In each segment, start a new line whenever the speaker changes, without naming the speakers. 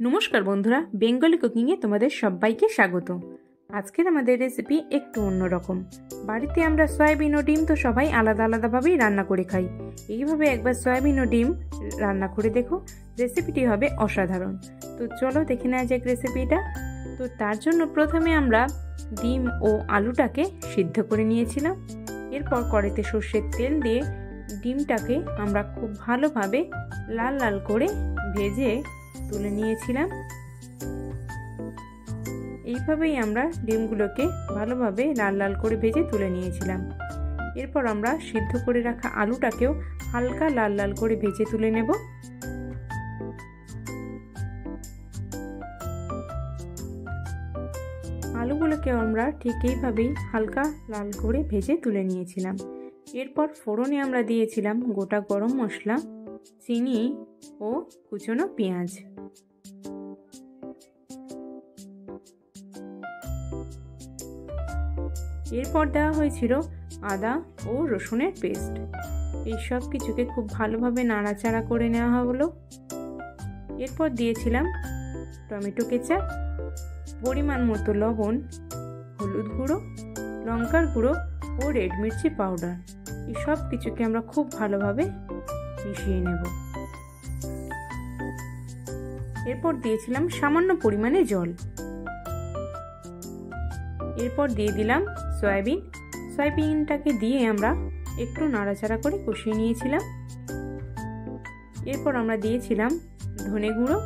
নমস্কার বন্ধুরা, বেঙ্গলি কুকিংয়ে তোমাদের সবাইকে স্বাগত। আজকের আমাদের রেসিপি একটু অন্যরকম। বাড়িতে আমরা সয়াবিন ও ডিম তো সবাই আলাদা আলাদাভাবেই রান্না করে খাই। এইভাবে একবার সয়াবিন ও ডিম রান্না করে দেখো, রেসিপিটি হবে অসাধারণ। তো চলো দেখে নেওয়া যাক রেসিপিটা। তো তার জন্য প্রথমে আমরা ডিম ও আলুটাকে সিদ্ধ করে নিয়েছিলাম। এরপর কড়াইতে সর্ষের তেল দিয়ে ডিমটাকে আমরা খুব ভালোভাবে লাল লাল করে ভেজে তুলে নিয়েছিলাম। এইভাবেই আমরা ডিমগুলোকে ভালোভাবে লাল লাল করে ভেজে তুলে নিয়েছিলাম। এরপর আমরা সিদ্ধ করে রাখা আলুটাকেও হালকা লাল লাল করে ভেজে তুলে নেব। আলুগুলোকেও আমরা ঠিক এইভাবেই হালকা লাল করে ভেজে তুলে নিয়েছিলাম। এরপর ফোড়নে আমরা দিয়েছিলাম গোটা গরম মশলা, চিনি ও কুচনো পেঁয়াজ। এরপর দেওয়া হয়েছিল আদা ও রসুনের পেস্ট। এই সব কিছুকে খুব ভালোভাবে নাড়াচাড়া করে নেওয়া হলো। এরপর দিয়েছিলাম টমেটো কেচাপ, পরিমাণ মতো লবণ, হলুদ গুঁড়ো, লঙ্কার গুঁড়ো ও রেড মির্চি পাউডার। এই সব কিছুকে আমরা খুব ভালোভাবে মিশিয়ে নেব। এরপর দিয়েছিলাম সামান্য পরিমাণে জল। এরপর দিয়ে দিলাম সয়াবিনটাকে দিয়ে আমরা একটু নাড়াচাড়া করে কষিয়ে নিয়েছিলাম। এরপর আমরা দিয়েছিলাম ধনে গুঁড়ো।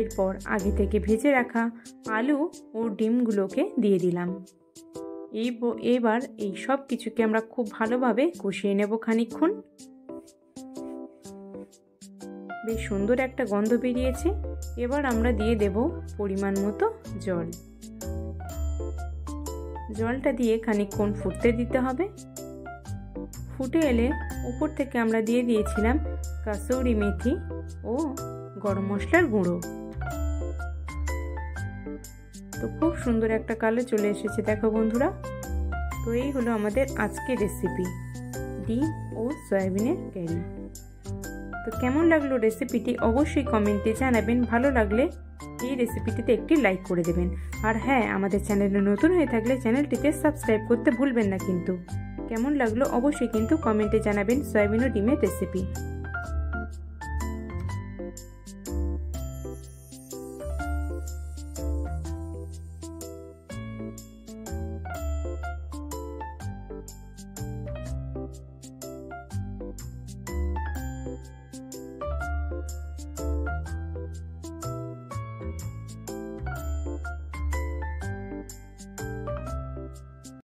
এরপর আগে থেকে ভেজে রাখা আলু ও ডিমগুলোকে দিয়ে দিলাম। এবার এই সব কিছুকে আমরা খুব ভালোভাবে কষিয়ে নেব খানিকক্ষণ। বেশ সুন্দর একটা গন্ধ বেরিয়েছে। এবার আমরা দিয়ে দেব পরিমাণ মতো জল। জলটা দিয়ে খানিকক্ষণ ফুটতে দিতে হবে। ফুটে এলে উপর থেকে আমরা দিয়ে দিয়েছিলাম কাসুরি মেথি ও গরম মশলার গুঁড়ো। তো খুব সুন্দর একটা কালার চলে এসেছে, দেখো বন্ধুরা। তো এই হলো আমাদের আজকের রেসিপি, ডিম ও সয়াবিনের কারি। তো কেমন লাগলো রেসিপিটি অবশ্যই কমেন্টে জানাবেন। ভালো লাগলে এই রেসিপিটিতে একটি লাইক করে দেবেন। আর হ্যাঁ, আমাদের চ্যানেলে নতুন হয়ে থাকলে চ্যানেলটিতে সাবস্ক্রাইব করতে ভুলবেন না কিন্তু। কেমন লাগলো অবশ্যই কিন্তু কমেন্টে জানাবেন সয়াবিন ও ডিমের রেসিপি।